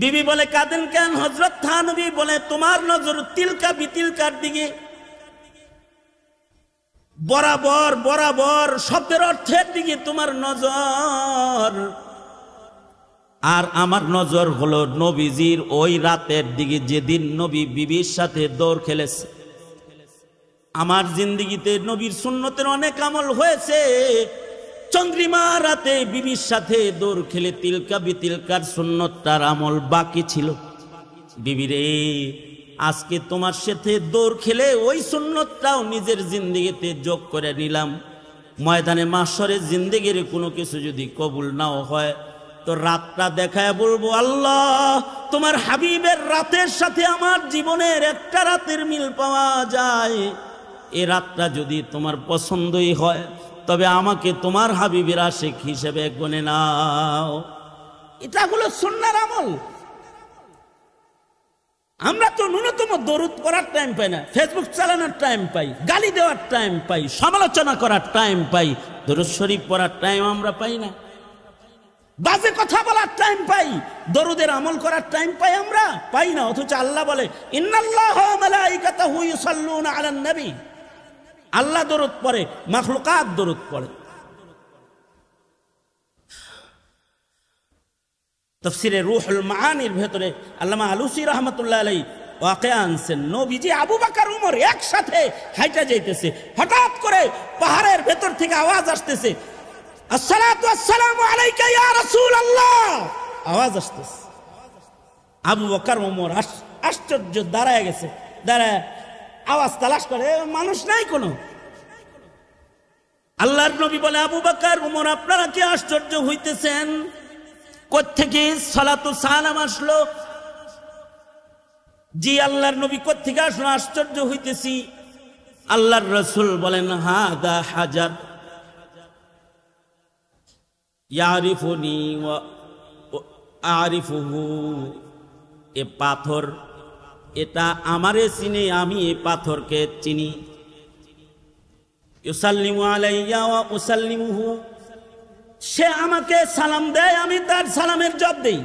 বিবি বলে কাঁদেন কেন হযরত থানবী বলে তোমার নজর তিলকা বিতিলকার দিকে, বরাবর বরাবর শব্দের অর্থের দিকে তোমার নজর, আর আমার নজর হলো নবীজির ওই রাতের দিকে যেদিন নবী বিবির সাথে দৌড় খেলেছে। আমার জিন্দেগিতে নবীর সুন্নতের অনেক আমল হয়েছে, চন্দ্রিমা রাতে বিবির সাথে দৌড় খেলে তিলকা বিতিলকার সুন্নতটার আমল বাকি ছিল। বিবিরে আজকে তোমার সাথে দৌড় খেলে ওই সুন্নতটাও নিজের জিন্দেগিতে যোগ করে নিলাম। ময়দানে মাশরের জিন্দেগির কোনো কিছু যদি কবুল নাও হয় তো রাতটা দেখায় বলবো আল্লাহ তোমার হাবিবের রাতের সাথে আমার জীবনের একটা রাতের মিল পাওয়া যায়, এই রাতটা যদি তোমার পছন্দই হয় তবে আমাকে তোমার হাবিবের আশিক হিসেবে গণে নাও। এটা হলো সুন্নাহর আমল। আমরা তো ন্যূনতম দরুদ পড়ার টাইম পাই না, ফেসবুক চালানোর টাইম পাই, গালি দেওয়ার টাইম পাই, সমালোচনা করার টাইম পাই, দরুদ শরীফ পড়ার টাইম আমরা পাই না, বাজে কথা বলার টাইম পাই, দরুদের আমল করার টাইম পাই আমরা পাই না। অথচ আল্লাহ বলে ইন্নাল্লাহা ওয়া মালাইকাতাহু ইউসাল্লুনা আলান নবী, আল্লাহ দরুদ পড়ে, মাখলুকাত দরুদ পড়ে। তাফসীরে রূহুল মাআনির ভেতরে আল্লামা আলুসী রাহমাতুল্লাহ আলাইহি ওয়াকিয়া আনছেন, নবীজি আবু বকর উমর একসাথে হাইটা যাইতেছে, হঠাৎ করে পাহাড়ের ভেতর থেকে আওয়াজ আসতেছে আসসালাতু ওয়াসসালামু আলাইকা ইয়া রাসূলুল্লাহ, আওয়াজ আসতেছে। আবু বকর উমর আশ্চর্য দাঁড়ায় গেছে, দাঁড়ায় আওয়াজ তালাশ করে, মানুষ নাই কোনো। আল্লাহর নবী বলে আবু বকর উমর আপনারা কি আশ্চর্য হইতেছেন, কোত্থেকে সালাতু সালাম আসলো? জি আল্লাহর নবী কোত্থেকে আসলো, আশ্চর্য হইতেছি। আল্লাহর রাসূল বলেন হাদা হাজার ইয়ারিফুনি ওয়া আরিফুহু, এ পাথর, এটা আমারে চিনে আমি এই পাথরকে চিনি। ইউসাল্লিমু আলাইয়া ওয়া উসাল্লিমুহু, সে আমাকে সালাম দেয় আমি তার সালামের জবাব দেই।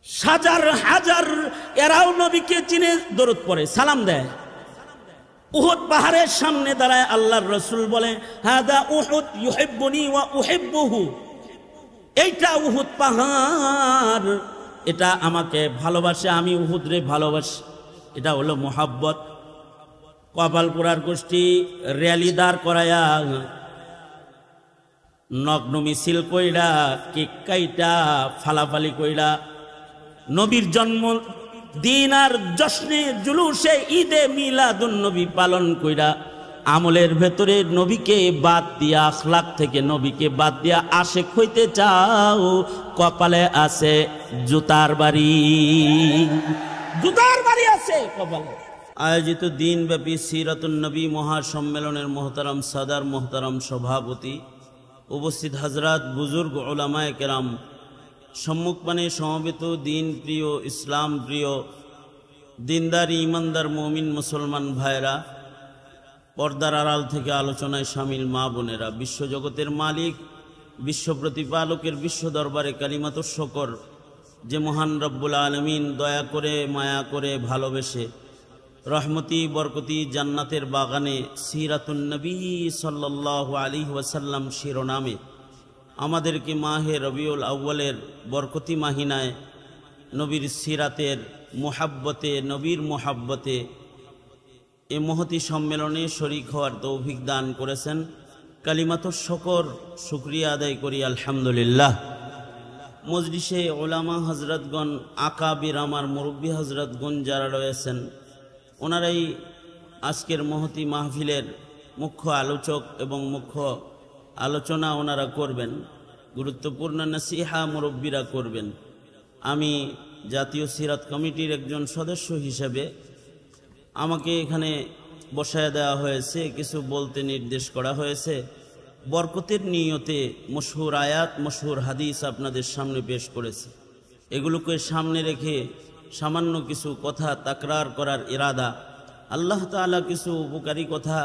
হাজার হাজার এরাও নবীকে চিনে দরুদ পড়ে সালাম দেয়। উহুদ পাহাড়ের সামনে দাঁড়ায় আল্লাহর রাসূল বলে হাদা উহুদ ইউহিব্বুনি ওয়া উহিব্বুহু, এইটা উহুদ পাহাড়, এটা আমাকে ভালোবাসে আমি উহুদরে ভালোবাসি। এটা হলো মোহাব্বত। কপালপুরার গোষ্ঠী র্যালি দাঁড় করায়া নগ্ন মিছিল কইরা কেক কাইটা ফালাফালি কইরা নবীর জন্ম দিন আর জশ্নে জুলুসে ঈদে মিলাদুন নবী পালন কইরা আমলের ভেতরে নবীকে বাদ দিয়া, আখলাক থেকে নবীকে বাদ দিয়া আশেক হইতে চাও, কপালে আছে জুতার বাড়ি, জুতার বাড়ি আছে কপালে। আয়োজিত দিনব্যাপী সিরাতুন নবী মহাসম্মেলনের মোহতারাম সাদার, মোহতারাম সভাপতি, উপস্থিত হযরত, বুজুর্গ উলামায়ে কেরাম, সম্মুখপানে সমবেত দিন প্রিয়, ইসলাম প্রিয়, দিনদার ইমানদার মুমিন মুসলমান ভাইরা, পর্দার আড়াল থেকে আলোচনায় শামিল মা বোনেরা, বিশ্বজগতের মালিক, বিশ্ব প্রতিপালকের বিশ্ব দরবারে কালিমাতুশ শুকর, যে মহান রব্বুল আলামিন দয়া করে মায়া করে ভালোবেসে রহমতি বরকতি জান্নাতের বাগানে সিরাতুন নবী সাল্লাল্লাহু আলাইহি ওয়াসাল্লাম শিরোনামে আমাদেরকে মাহে রবিউল আউয়ালের বরকতি মাহিনায় নবীর সিরাতের মোহাব্বতে, নবীর মোহাব্বতে এ মহতি সম্মেলনে শরীক হওয়ার তৌফিক দান করেছেন। কালিমাতুশ শুকর, শুকরিয়া আদায় করি আলহামদুলিল্লাহ। মজলিসে উলামা হজরতগণ, আকাবির, আমার মুরব্বী হজরতগণ যারা রয়েছেন, ওনারাই আজকের মহতি মাহফিলের মুখ্য আলোচক এবং মুখ্য আলোচনা ওনারা করবেন, গুরুত্বপূর্ণ নসিহা মুরব্বীরা করবেন। আমি জাতীয় সিরাত কমিটির একজন সদস্য হিসেবে আমাকে এখানে বসায় দেওয়া হয়েছে, কিছু বলতে নির্দেশ করা হয়েছে। বরকতের নিয়তে মশহুর আয়াত, মশহুর হাদিস আপনাদের সামনে পেশ করেছে। এগুলোকে সামনে রেখে সামান্য কিছু কথা তাকরার করার ইরাদা। আল্লাহ তাআলা কিছু উপকারী কথা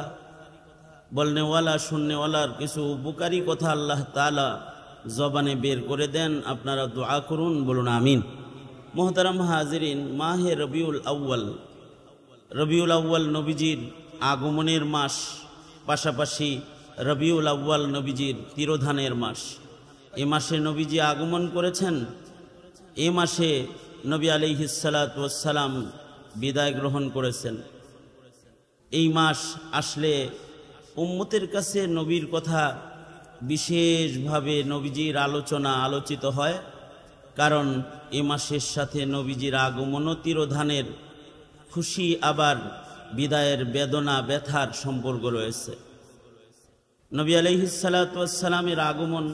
বলনেওয়ালা, শুননেওয়ালার কিছু উপকারী কথা আল্লাহ তাআলা জবানে বের করে দেন। আপনারা দোয়া করুন, বলুন আমিন। মোহতারাম হাজিরিন, মাহে রবিউল আউয়াল নবীজির আগমনের মাস, পাশাপাশি রবিউল আউয়াল নবীজির তিরোধানের মাস। এ মাসে নবীজি আগমন করেছেন। এ মাসে নবী আলাইহিস সালাতু ওয়াস সালাম বিদায় গ্রহণ করেছেন। এই মাস আসলে উম্মতের কাছে নবীর কথা বিশেষভাবে নবীজির আলোচিত হয়, কারণ এ মাসের সাথে নবীজির আগমন ও তিরোধানের খুশি আবার বিদায়ের বেদনা ব্যথার সম্পর্ক রয়েছে। নবী আলাইহিস সালাতু ওয়াস সালামের আগমন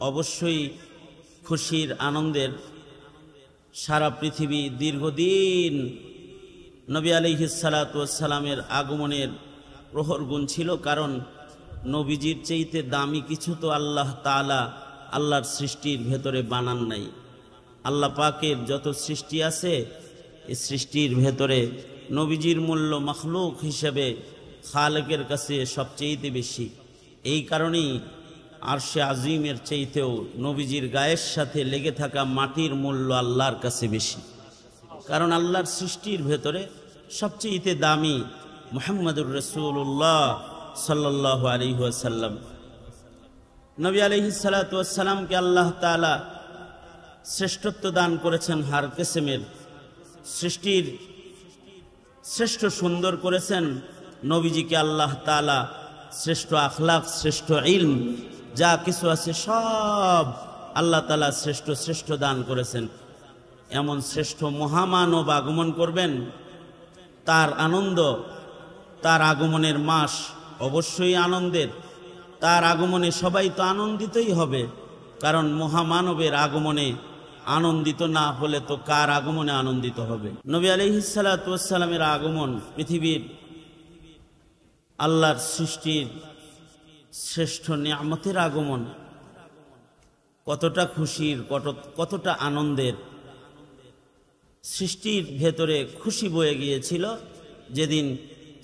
অবশ্যই খুশির, আনন্দের। সারা পৃথিবী দীর্ঘদিন নবী আলাইহিস সালাতু ওয়াস সালামের আগমনের প্রহর গুনছিল, কারণ নবীজির চাইতে দামি কিছু তো আল্লাহ তাআলা আল্লাহর সৃষ্টির ভেতরে বানান নাই। আল্লাহ পাকের যত সৃষ্টি আছে, এই সৃষ্টির ভেতরে নবীজির মূল্য মখলুক হিসেবে খালেকের কাছে সবচেয়ে বেশি। এই কারণেই আরশে আজিমের চাইতেও নবীজির গায়ের সাথে লেগে থাকা মাটির মূল্য আল্লাহর কাছে বেশি, কারণ আল্লাহর সৃষ্টির ভেতরে সবচেয়ে দামি মুহাম্মদুর রাসূলুল্লাহ সাল্লাল্লাহু আলাইহি ওয়াসাল্লাম। নবী আলাইহিস সালাতু ওয়াস সালামকে আল্লাহ তাআলা শ্রেষ্ঠত্ব দান করেছেন হার কিসমের। সৃষ্টির শ্রেষ্ঠ সুন্দর করেছেন নবীজিকে আল্লাহ তাআলা। শ্রেষ্ঠ আখলাক, শ্রেষ্ঠ ইলম, যা কিছু আছে সব আল্লাহ তাআলা শ্রেষ্ঠ দান করেছেন। এমন শ্রেষ্ঠ মহামানব আগমন করবেন, তার আনন্দ, তার আগমনের মাস অবশ্যই আনন্দের। তার আগমনে সবাই তো আনন্দিতই হবে, কারণ মহামানবের আগমনে আনন্দিত না হলে তো কার আগমনে আনন্দিত হবে? নবী আলাইহিস সালাতু ওয়াস সালামের আগমন পৃথিবীর আল্লাহর সৃষ্টির শ্রেষ্ঠ নিয়ামতের আগমন। কতটা খুশির, কতটা আনন্দের। সৃষ্টির ভেতরে খুশি বয়ে গিয়েছিল যেদিন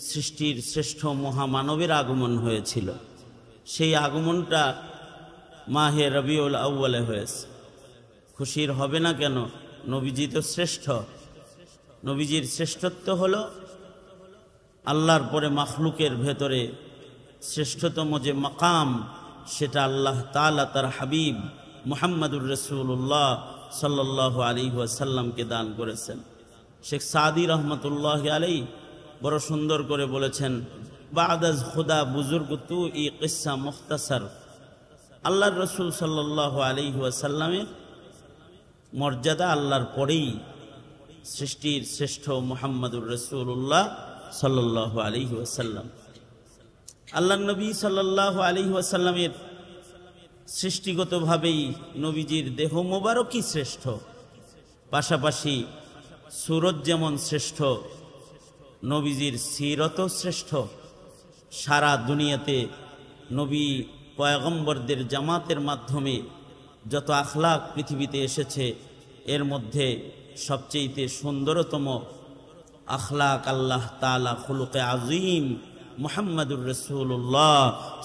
সৃষ্টির শ্রেষ্ঠ মহামানবের আগমন হয়েছিল। সেই আগমনটা মাহে রবিউল আউয়ালে হয়েছে। খুশির হবে না কেন? নবীজি তো শ্রেষ্ঠ। নবীজির শ্রেষ্ঠত্ব হলো আল্লাহর পরে মাখলুকের ভেতরে শ্রেষ্ঠতম যে মাকাম, সেটা আল্লাহ তাআলা তার হাবিব মুহাম্মদুর রাসূলুল্লাহ সাল্লাল্লাহু আলাইহি ওয়াসাল্লামকে দান করেছেন। শেখ সাদি রহমতুল্লাহ আলাইহি বড় সুন্দর করে বলেছেন, বাদাজ খুদা বুজুর্গ তু ই কিসসা মুখতাসার। আল্লাহর রসুল সাল্লাল্লাহু আলাইহি ওয়াসাল্লামের মর্যাদা আল্লাহর পরেই সৃষ্টির শ্রেষ্ঠ মুহাম্মদুর রাসূলুল্লাহ সাল্লাল্লাহু আলাইহি ওয়াসাল্লাম। আল্লাহর নবী সাল্লাল্লাহু আলাইহি ওয়াসাল্লামের সৃষ্টিগতভাবেই নবীজির দেহ মোবারকই শ্রেষ্ঠ, পাশাপাশি সুরত যেমন শ্রেষ্ঠ, নবীজির সিরতও শ্রেষ্ঠ। সারা দুনিয়াতে নবী পয়গম্বরদের জামাতের মাধ্যমে যত আখলাক পৃথিবীতে এসেছে, এর মধ্যে সবচেয়ে সুন্দরতম আখলাক আল্লাহ তাআলা খুলুকে আজিম মুহাম্মদুর রাসূলুল্লাহ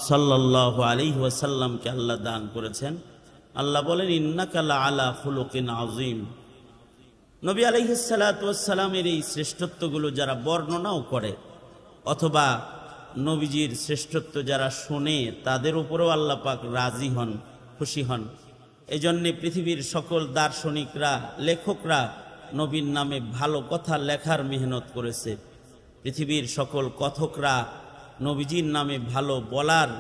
সাল্লাল্লাহু আলাইহি ওয়াসাল্লামকে আল্লাহ দান করেছেন। আল্লাহ বলেন, ইন্নাকা লাআলা খুলুকিন আযীম। নবী আলাইহিস সালাতু ওয়াস সালামের এই শ্রেষ্ঠত্বগুলো যারা বর্ণনাও করে অথবা নবীজির শ্রেষ্ঠত্ব যারা শোনে, তাদের উপরেও আল্লাহ পাক রাজি হন, খুশি হন। এজন্য পৃথিবীর সকল দার্শনিকরা, লেখকরা নবীর নামে ভালো কথা লেখার মেহনত করেছে। পৃথিবীর সকল কথকরা নবীজির নামে ভালো বলার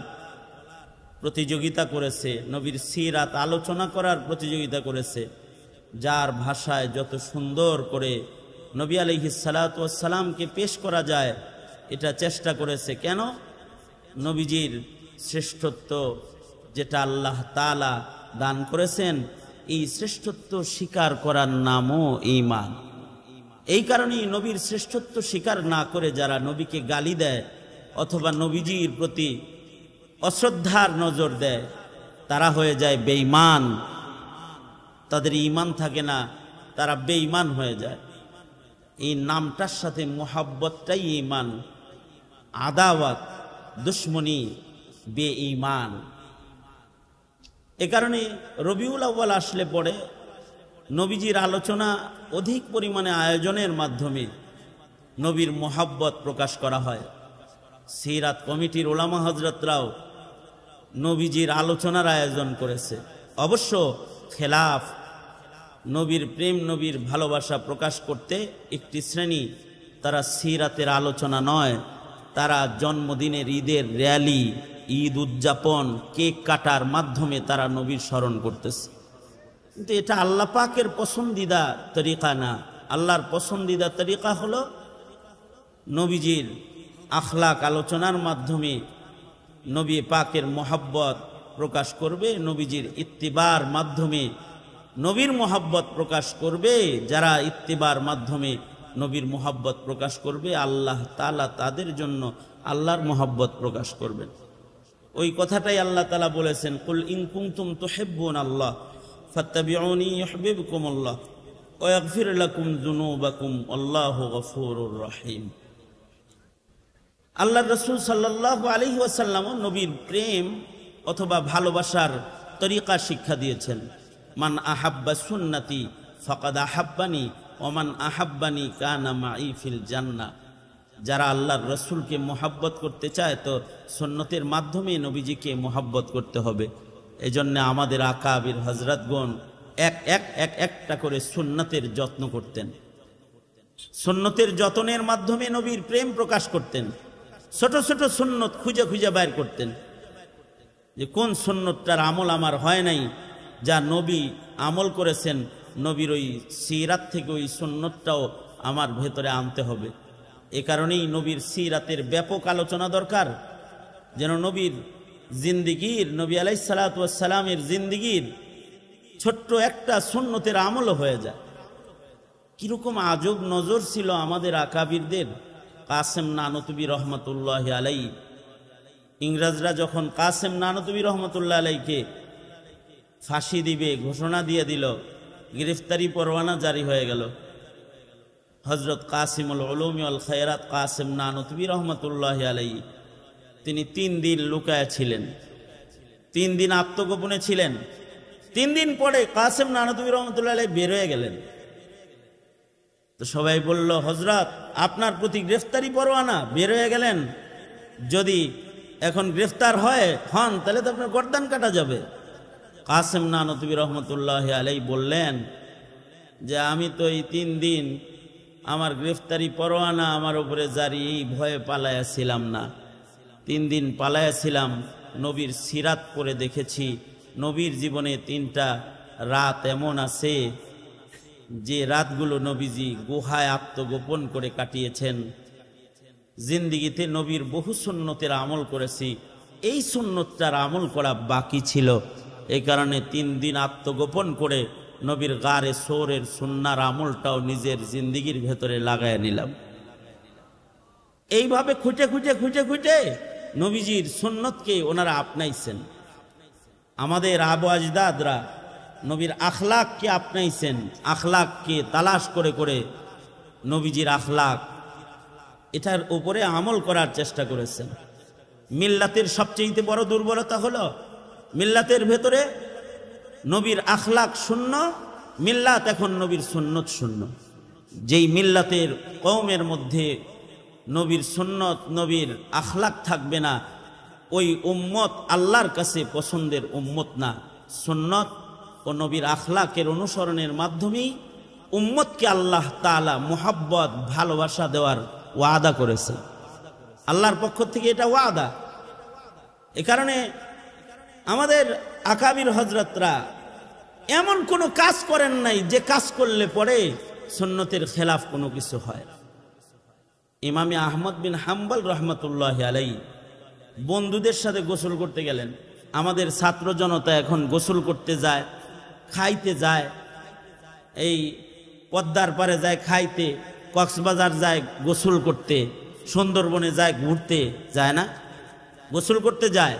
প্রতিযোগিতা করেছে, নবীর সিরাত আলোচনা করার প্রতিযোগিতা করেছে। যার ভাষায় যত সুন্দর করে নবী আলাইহিস সালাতু ওয়াস সালামকে পেশ করা যায়, এটা চেষ্টা করেছে। কেন? নবীজির শ্রেষ্ঠত্ব যেটা আল্লাহ তাআলা দান করেছেন, এই শ্রেষ্ঠত্ব স্বীকার করার নামও ঈমান। এই কারণেই নবীর শ্রেষ্ঠত্ব স্বীকার না করে যারা নবীকে গালি দেয় অথবা নবীজির প্রতি অশ্রদ্ধার নজর দেয়, তারা হয়ে যায় বেঈমান। তাদের ঈমান থাকে না, তারা বেঈমান হয়ে যায়। এই নামটার সাথে মুহাব্বতটাই ঈমান, আদাওয়াত, দুশমনি বেঈমান। এ কারণে রবিউল আউয়াল আসলে পরে নবীজির আলোচনা অধিক পরিমাণে আয়োজনের মাধ্যমে নবীর মোহাব্বত প্রকাশ করা হয়। সিরাত কমিটির ওলামা হজরতরাও নবীজির আলোচনার আয়োজন করেছে। অবশ্য খেলাফ নবীর প্রেম, নবীর ভালোবাসা প্রকাশ করতে একটি শ্রেণী, তারা সিরাতের আলোচনা নয়, তারা জন্মদিনের ঈদের র্যালি, ঈদ উদযাপন, কেক কাটার মাধ্যমে তারা নবীর স্মরণ করতেছে। কিন্তু এটা আল্লাহ পাকের পছন্দিদা তরিকা না। আল্লাহর পছন্দিদা তরিকা হলো নবীজির আখলাক আলোচনার মাধ্যমে নবী পাকের মোহাব্বত প্রকাশ করবে, নবীজির ইত্তিবার মাধ্যমে নবীর মোহাব্বত প্রকাশ করবে। যারা ইত্তিবার মাধ্যমে নবীর মোহাব্বত প্রকাশ করবে, আল্লাহ তাআলা তাদের জন্য আল্লাহর মোহাব্বত প্রকাশ করবেন। ওই কথাটাই আল্লাহ তাআলা বলেছেন, কুল ইন কুনতুম তুহিব্বুনাল্লাহ ফাত্তাবিউনি ইউহিব্বুকুমুল্লাহ ওয়া ইয়াগফির লাকুম যুনুবাকুম আল্লাহু গফুরুর রহিম। আল্লাহর রাসূল সাল্লাল্লাহু আলাইহি ওয়াসাল্লাম নবীর প্রেম অথবা ভালোবাসার তরিকা শিক্ষা দিয়েছেন। মান আহাব্বা সুন্নতি ফাকাদ আহাব্বানি ওয়া মান আহাব্বানি কানা মাই ফিল জান্নাহ। যারা আল্লাহর রাসূলকে মোহাব্বত করতে চায় তো সুন্নতের মাধ্যমে নবীজিকে মোহাব্বত করতে হবে। এজন্য আমাদের আকাবির হযরতগণ একটা করে সুন্নতের যত্ন করতেন। সুন্নতের যত্নের মাধ্যমে নবীর প্রেম প্রকাশ করতেন। ছোট ছোট সুন্নত খুঁজে খুঁজে বাইর করতেন, যে কোন সুন্নতটার আমল আমার হয় নাই, যা নবী আমল করেছেন, নবীর ওই সিরাত থেকে ওই সুন্নতটাও আমার ভেতরে আনতে হবে। এ কারণেই নবীর সিরাতের ব্যাপক আলোচনা দরকার, যেন নবীর জিন্দিগির, নবী আলাইহিস সালাতু ওয়াস সালামের জিন্দিগির ছোট্ট একটা সুন্নতের আমলও হয়ে যায়। কিরকম আজব নজর ছিল আমাদের আকাবিরদের। কাসেম নানতুবি রহমতুল্লাহ আলাইহি, ইংরেজরা যখন কাসেম নানতুবি রহমতুল্লাহ আলাইহিকে ফাঁসি দিবে ঘোষণা দিয়ে দিল, গ্রেফতারি পরোয়ানা জারি হয়ে গেল। হযরত কাসিমুল উলুমি ওয়াল খায়রাত কাসেম নানতুবি রহমতুল্লাহ আলাইহি তিনি 3 দিন লুকায়া ছিলেন, 3 দিন আত্মগোপনে ছিলেন। 3 দিন পরে কাসেম নানতুবি রহমতুল্লাহ আলাইহি বের হয়ে গেলেন। তো সবাই বলল, হযরত আপনার প্রতি গ্রেফতারি পরোয়ানা, বের হয়ে গেলেন, যদি এখন গ্রেফতার হন তাহলে তো আপনার গর্দান কাটা যাবে। কাসেম নানতুবি রহমতুল্লাহ আলাইহি বললেন যে আমি তো এই 3 দিন আমার গ্রেফতারি পরোয়ানা আমার উপরে জারি, এই ভয়ে পালাইয়াছিলাম না। 3 দিন পালাইয়াছিলাম, নবীর সিরাত পড়ে দেখেছি নবীর জীবনে 3টা রাত এমন আছে যে রাতগুলো নবীজি গুহায় আত্মগোপন করে কাটিয়েছেন। জিন্দিগিতে নবীর বহু সুন্নতের আমল করেছি, এই সুন্নতটার আমল করা বাকি ছিল। এই কারণে 3 দিন আত্মগোপন করে নবীর গারে সোরের সুন্নার আমলটাও নিজের জিন্দিগির ভেতরে লাগায় নিলাম। এইভাবে খুঁটে খুঁটে খুঁটে খুঁটে নবীজির সুন্নতকে ওনারা আপনাইছেন। আমাদের আবু আজদাদরা নবীর আখলাককে আপনাইছেন, আখলাককে তালাশ করে করে নবীজির আখলাক এটার উপরে আমল করার চেষ্টা করেছেন। মিল্লাতের সবচেয়ে বড় দুর্বলতা হলো মিল্লাতের ভেতরে নবীর আখলাক শূন্য, মিল্লাত এখন নবীর সুন্নত শূন্য। যেই মিল্লাতের কওমের মধ্যে নবীর সুন্নত, নবীর আখলাক থাকবে না, ওই উম্মত আল্লাহর কাছে পছন্দের উম্মত না। সুন্নত ও নবীর আখলাকের অনুসরণের মাধ্যমেই উম্মতকে আল্লাহ তাআলা মুহাব্বত, ভালোবাসা দেওয়ার ওয়াদা করেছে। আল্লাহর পক্ষ থেকে এটা ওয়াদা। এ কারণে আমাদের আকাবির হযরতরা এমন কোনো কাজ করেন নাই যে কাজ করলে পরে সুন্নতের খেলাফ কোনো কিছু হয়। ইমামে আহমদ বিন হাম্বল রহমতুল্লাহ আলাইহি বন্ধুদের সাথে গোসল করতে গেলেন। আমাদের ছাত্র জনতা এখন গোসল করতে যায়, খাইতে যায়, এই পদ্মার পারে যায় খাইতে, কক্সবাজার যায় গোসল করতে, সুন্দরবনে যায় ঘুরতে, যায় না, গোসল করতে যায়।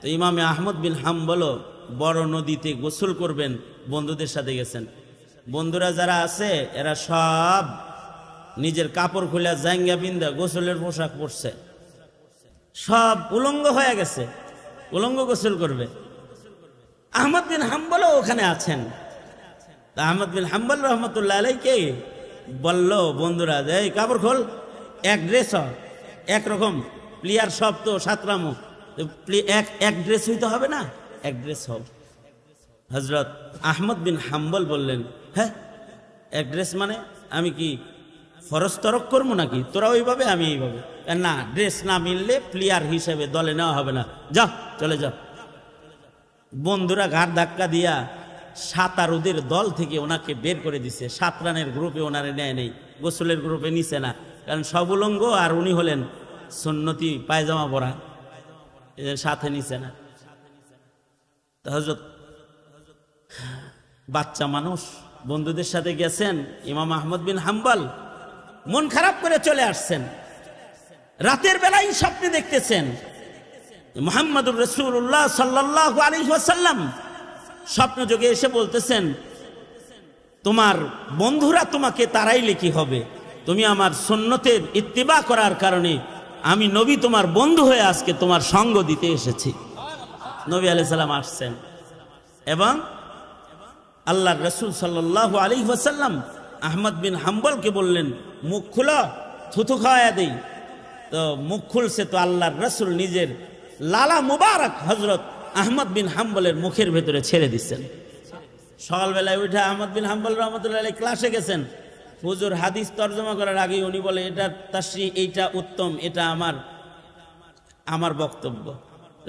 তো ইমামে আহমদ বিন হাম্বল বড় নদীতে গোসল করবেন, বন্ধুদের সাথে গেছেন। বন্ধুরা যারা আছে এরা সব নিজের কাপড় খুলে জাঙ্গা বিন্দা গোসলের পোশাক পরছে, সব উলঙ্গ হয়ে গেছে, উলঙ্গ গোসল করবে। আহমদ বিন হাম্বলও ওখানে আছেন। তা আহমদ বিন হাম্বল রহমতুল্লাহ আলাইকে বলল বন্ধুরা যে এই কাপড় খোল, এক ড্রেস একরকম প্লেয়ার সব তো সাতরামো, এক ড্রেস হইতে হবে না, এক ড্রেস হোক। হজরত আহমদ বিন হাম্বল বললেন, হ্যাঁ এক ড্রেস মানে আমি কি ফরজ তরক করবো নাকি? তোরা ওইভাবে আমি এইভাবে, না ড্রেস না মিললে প্লেয়ার হিসেবে দলে নেওয়া হবে না, যাও চলে যাও। বন্ধুরা ঘাট ধাক্কা দিয়া সাঁতারুদের দল থেকে ওনাকে বের করে দিছে। 7 রানের গ্রুপে ওনারে নেয় নেই, গোসলের গ্রুপে নিছে না, কারণ সব উলঙ্গ আর উনি হলেন সুন্নতি পায়জামা পরা, এদের সাথে নিছে না। হযরত বাচ্চা মানুষ বন্ধুদের সাথে গেছেন, ইমাম আহমদ বিন হাম্বল মন খারাপ করে চলে আসছেন। রাতের বেলায় স্বপ্নে দেখতেছেন মুহাম্মদুর রাসূলুল্লাহ সাল্লাল্লাহু আলাইহি ওয়াসাল্লাম স্বপ্ন যোগে এসে বলতেছেন, তোমার বন্ধুরা তোমাকে তাড়াইলে কি হবে, তুমি আমার সুন্নতের ইত্তিবা করার কারণে আমি নবী তোমার বন্ধু হয়ে আজকে তোমার সঙ্গ দিতে এসেছি। নবী আলাইহিস সালাম আসছেন এবং আল্লাহর রাসূল সাল্লাল্লাহু আলাইহি ওয়াসাল্লাম আহমদ বিন হাম্বলকে বললেন, মুখ খুলো, থুথু খাওয়ায়া দেই। তো মুখ খুলছে, তো আল্লাহর রাসূল নিজের লালা মুবারক হযরত আহমদ বিন হাম্বলের মুখের ভেতরে ছেড়ে দিচ্ছেন। সকালবেলায় উঠে আহমদ বিন হাম্বল রহমতুল্লাহ আলাইহি ক্লাসে গেছেন। হুজুর হাদিস তর্জমা করার আগে উনি বলে, এটা তাশরিহ, এইটা উত্তম, এটা আমার বক্তব্য।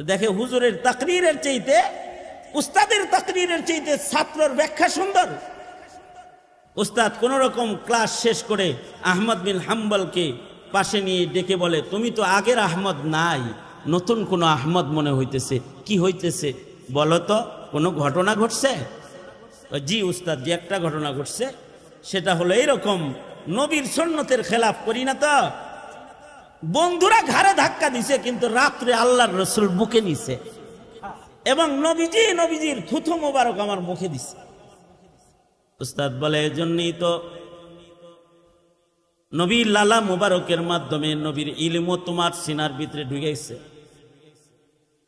দেখে হুজুরের তাকরীরের চাইতে, উস্তাদের তাকরীরের চাইতে ছাত্রর ব্যাখ্যা সুন্দর। উস্তাদ কোন রকম ক্লাস শেষ করে আহমদ বিন হাম্বলকে পাশে নিয়ে ডেকে বলে, তুমি তো আগের আহমদ নাই, নতুন কোন আহমদ মনে হইতেছে, কি হইতেছে বলো তো, কোনো ঘটনা ঘটছে? জি উস্তাদ, যে একটা ঘটনা ঘটছে, সেটা হলো এইরকম, নবীর সুন্নতের খেলাফ করি না তো, বন্ধুরা ঘাড়ে ধাক্কা দিছে, কিন্তু রাত্রে আল্লাহর রাসূল বুকে নিছে এবং নবীজির থুথু মোবারক আমার মুখে দিছে। উস্তাদ বলে, এজন্যই তো নবীর লালা মোবারকের মাধ্যমে নবীর ইলমও তোমার সিনার ভিতরে ঢুকেছে।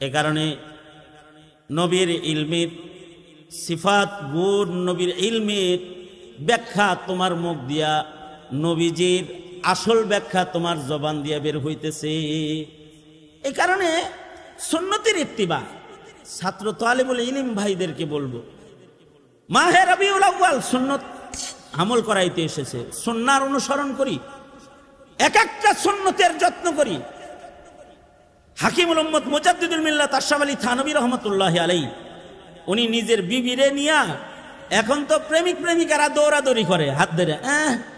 এ কারণে নবীর ইলমের সিফাত গুণ, নবীর ইলমের ব্যাখ্যা তোমার মুখ দিয়া, নবীজির আসল ব্যাখ্যা তোমার জবান দিয়া বের হইতেছে। এই কারণে সুন্নতের ইত্তিবা ছাত্র তালিবুল ইলম ভাইদেরকে বলবো, মাহে রবিউল আউয়াল সুন্নত আমল করাইতে এসেছে, সুন্নাহর অনুসরণ করি, এক একটা সুন্নতের যত্ন করি। হাকিমুল উম্মত মুজাদ্দিদুল মিল্লাত আশরাফ আলী থানভী রহমতুল্লাহি আলাইহি উনি নিজের বিবিরে নিয়া, এখন তো প্রেমিক প্রেমিকারা দৌড়াদৌড়ি করে হাত ধরে,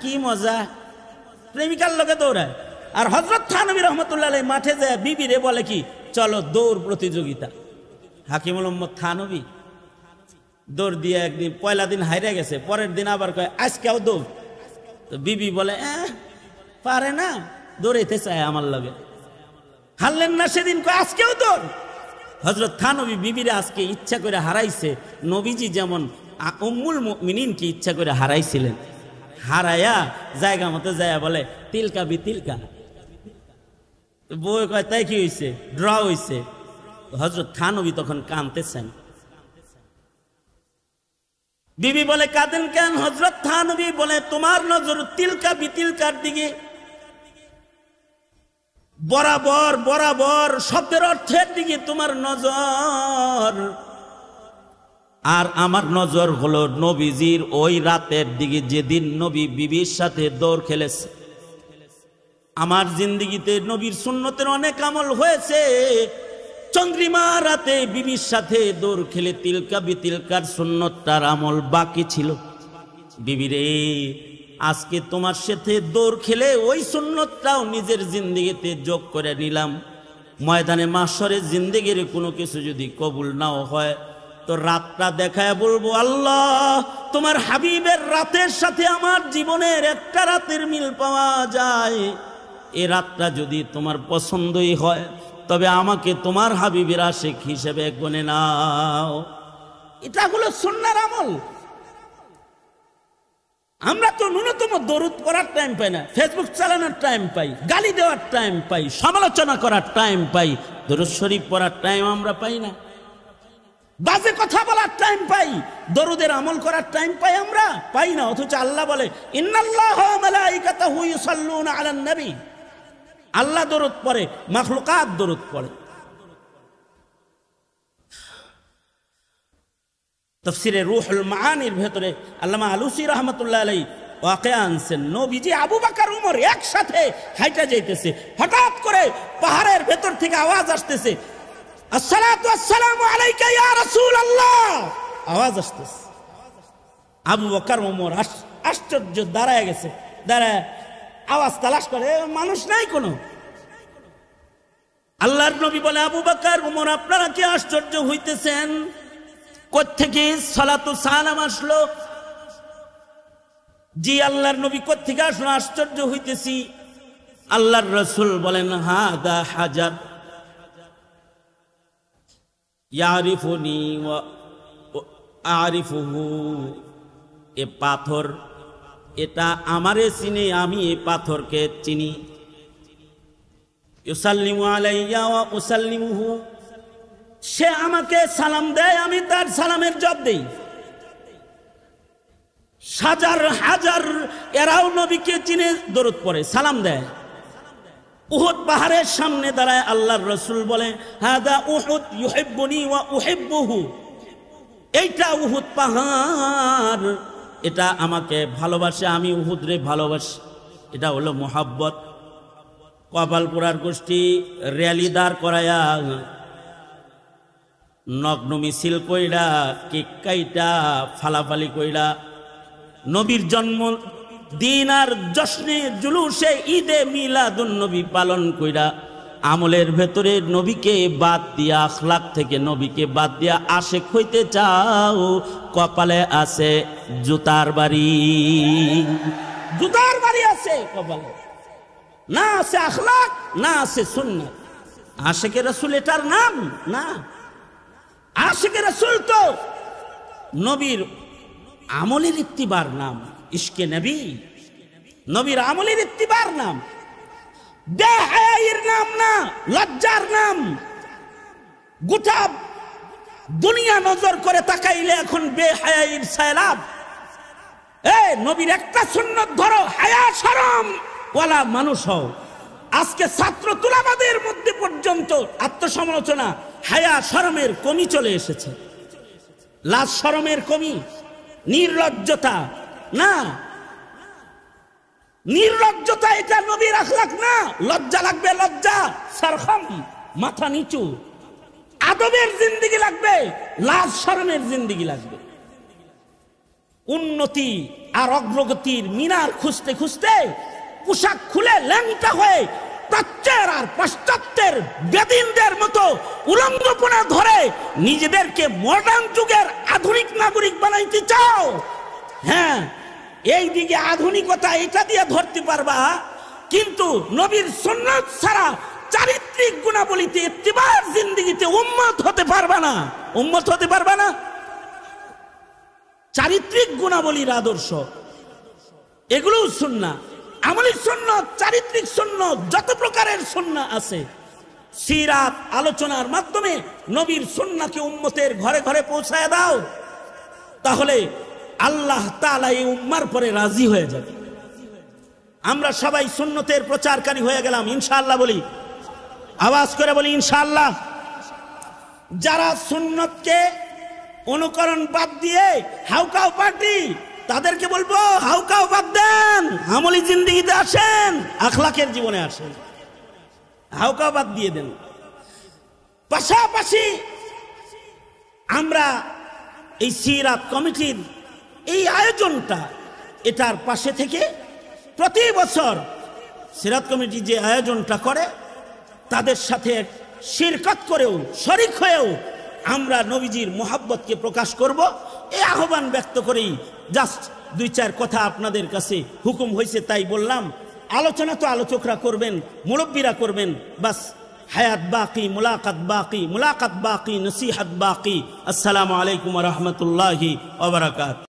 কি মজা, প্রেমিকার লোকে দৌড়ায়। আর হযরত থানভী রহমতুল্লাহ আলাইহি মাঠে যায় বিবিরে বলে কি, চলো দৌড় প্রতিযোগিতা। হাকিমুল উম্মত থানভী দৌড় দিয়ে একদিন পয়লা দিন হাইরে গেছে, পরের দিন আবার কয় আজকেও দৌড়। তো বিবি বলে, পারে না, দৌড়াইতে চায় আমার লগে, হারলেন না সেদিন, কয় আজকেও দৌড়। হযরত থানভী বিবিরে আজকে ইচ্ছা করে হারাইছে, নবীজি যেমন উম্মুল মুমিনিনকে ইচ্ছা করে হারাইছিলেন। হারায়া জায়গা মতো যায় বলে, তিলকা বি তিলকা। বউ কয় তাই কি হয়েছে, ড্র হয়েছে। হযরত থানভী তখন কাঁদতেছেন। বিবি বলে, কাঁদেন কেন? হযরত থানভী বলে, তোমার নজর তিলকা বি তিলকার দিকে, বরাবর বরাবর শব্দের অর্থের দিকে তোমার নজর, আর আমার নজর হলো নবীজির ওই রাতের দিকে যেদিন নবী বিবির সাথে দৌড় খেলেছে। আমার জিন্দেগিতে নবীর সুন্নতের অনেক আমল হয়েছে, চন্দ্রিমা রাতে বিবির সাথে দৌড় খেলে তিলকা বি তিলকার সুন্নতটার আমল বাকি ছিল। বিবিরে, আজকে তোমার সাথে দৌড় খেলে ওই সুন্নতটাও নিজের জিন্দেগিতে যোগ করে নিলাম। ময়দানে মাশরে জিন্দেগির কোনো কিছু যদি কবুল নাও হয়, তো রাতটা দেখায় বলবো, আল্লাহ তোমার হাবিবের রাতের সাথে আমার জীবনের একটা রাতের মিল পাওয়া যায়, এ রাতটা যদি তোমার পছন্দই হয়, তবে আমাকে তোমার হাবিবের আশিক হিসেবে গণে নাও। এটা হলো সুন্নাহর আমল। আমরা তো ন্যূনতম দরুদ পড়ার টাইম পাই না, ফেসবুক চালানোর টাইম পাই, গালি দেওয়ার টাইম পাই, সমালোচনা করার টাইম পাই, দরুদ শরীফ পড়ার টাইম আমরা পাই না। বাজে কথা বলার টাইম পাই, দরুদের আমল করার টাইম পাই আমরা পাই না। অথচ আল্লাহ বলে ইন্নাল্লাহা ওয়া মালাইকাতাহু ইউসাল্লুনা আলান নবী, আল্লাহ দরুদ পড়ে, মাখলুকাত দরুদ পড়ে। তাফসীরে রূহুল মাআনির ভেতরে আল্লামা আলুসি রাহমাতুল্লাহ আলাইহি ওয়াকিয়া আনছেন, নবীজি আবু বকর উমর একসাথে হাইটা যাইতেছে, হঠাৎ করে পাহাড়ের ভেতর থেকে আওয়াজ আসতেছে, আসসালাতু আসসালামু আলাইকা ইয়া রাসূলুল্লাহ, আওয়াজ আসতেছে। আবু বকর উমর আশ্চর্য দাঁড়ায় গেছে, দাঁড়ায় আওয়াজ তালাশ করে, মানুষ নাই কোনো। আল্লাহর নবী বলে, আবু বকর উমর আপনারা কি আশ্চর্য হইতেছেন? কোত্থেকে সালাতু সালাম আসলো? জি আল্লাহর নবী কোত্থেকে আসলো? আশ্চর্য হইতেছি। আল্লাহর রাসূল বলেন, হাদা হাজার ইয়ারিফুনি ওয়া আরিফুহু, এ পাথর, এটা আমারে চিনে, আমি এই পাথরকে চিনি। ইউসাল্লিমু আলাইয়া ওয়া উসাল্লিমুহু, সে আমাকে সালাম দেয়, আমি তার সালামের জবাব দেই। হাজার হাজার এরাও নবীকে চিনে, দরুদ পড়ে, সালাম দেয়। উহুদ পাহাড়ের সামনে দাঁড়ায় আল্লাহর রাসূল বলে, হাদা উহুদ ইউহিব্বুনি ওয়া উহিব্বুহু, এইটা উহুদ পাহাড়, এটা আমাকে ভালোবাসে, আমি উহুদরে ভালোবাসি। এটা হলো মোহাব্বত। কপালপুরার গোষ্ঠী র্যালি দাঁড় করায়া, নগ্ন মিছিল কইরা, কেক কাইটা, ফালাফালি কইরা, নবীর জন্ম দিন আর জশ্নে জুলুসে ঈদে মিলাদুন নবী পালন কইরা, আমলের ভেতরে নবীকে বাদ দিয়া, আখলাক থেকে নবীকে বাদ দিয়া আশেক হইতে চাও, কপালে আছে জুতার বাড়ি। জুতার বাড়ি আছে কপালে, না আছে আখলাক, না আছে সুন্নাত। আশেকে রাসূল এটার নাম না। আশেকে রাসূল তো নবীর আমলের ইত্তিবার নাম, ইশকে নবী, নবীর আমলের ইত্তিবার নাম, বেহায়ার নাম না, লজ্জার নাম। গোটা দুনিয়া নজর করে তাকাইলে এখন বেহায়ার সায়লাব। নবীর একটা সুন্নত ধরো, হায়া শরম ওয়ালা মানুষ হও। আজকে ছাত্র তুলাবাদের মধ্যে পর্যন্ত আত্মসমালোচনা, হায়া শরমের কমি চলে এসেছে, লাজ শরমের কমি, নির্লজ্জতা না, নির্লজ্জতা এটা নবীর আখলাক না। লজ্জা লাগবে, লজ্জা, সারখাম, মাথা নিচু, আদবের জিন্দেগি লাগবে, লাজ শরমের জিন্দেগি লাগবে। উন্নতি আর অগ্রগতির মিনার খুঁজতে খুঁজতে পোশাক খুলে ল্যাংটা হয়ে প্রাচ্যের আর পাশ্চাত্যের বেদিনদের মতো উলঙ্গপনা ধরে নিজেদেরকে মডার্ন যুগের আধুনিক নাগরিক বানাইতে চাও। হ্যাঁ, এই দিকে আধুনিকতা এটা দিয়ে ধরতে পারবা, কিন্তু নবীর সুন্নাত ছাড়া চারিত্রিক গুণাবলীতে ইত্তিবার জিন্দেগিতে উম্মত হতে পারবা না, উম্মত হতে পারবা না। চারিত্রিক গুণাবলীর আদর্শ, এগুলো সুন্নাহ, আমলি সুন্নাত, চারিত্রিক সুন্নাত, যত প্রকারের সুন্নাহ আছে, সিরাত আলোচনার মাধ্যমে নবীর সুন্নাহকে উম্মতের ঘরে ঘরে পৌঁছায় দাও, তাহলে আল্লাহ তাআলা এই উম্মার পরে রাজি হয়ে যাবে। আমরা সবাই সুন্নতের প্রচারকারী হয়ে গেলাম ইনশাআল্লাহ। বলি, আওয়াজ করে বলি ইনশাআল্লাহ। যারা সুন্নতকে অনুকরণ বাদ দিয়ে হাউকাও পার্টি, তাদেরকে বলবো হাউকাও বাদ দেন, আমলি জিন্দেগিতে আসেন, আখলাকের জীবনে আসেন, হাউকাও বাদ দিয়ে দেন। পাশাপাশি আমরা এই সিরাত কমিটির এই আয়োজনটা, এটার পাশে থেকে প্রতি বছর সিরাত কমিটি যে আয়োজনটা করে, তাদের সাথে শিরকত করেও, শরিক হয়েও আমরা নবীজির মোহাব্বতকে প্রকাশ করব, এই আহ্বান ব্যক্ত করেই জাস্ট দুই চার কথা আপনাদের কাছে হুকুম হয়েছে তাই বললাম। আলোচনা তো আলোচকরা করবেন, মুরব্বীরা করবেন, বাস হায়াত বাকি, মুলাকাত বাকি, মুলাকাত বাকি, নসিহত বাকি। আসসালামু আলাইকুম ওয়া রাহমাতুল্লাহি ওয়া বারাকাতুহু।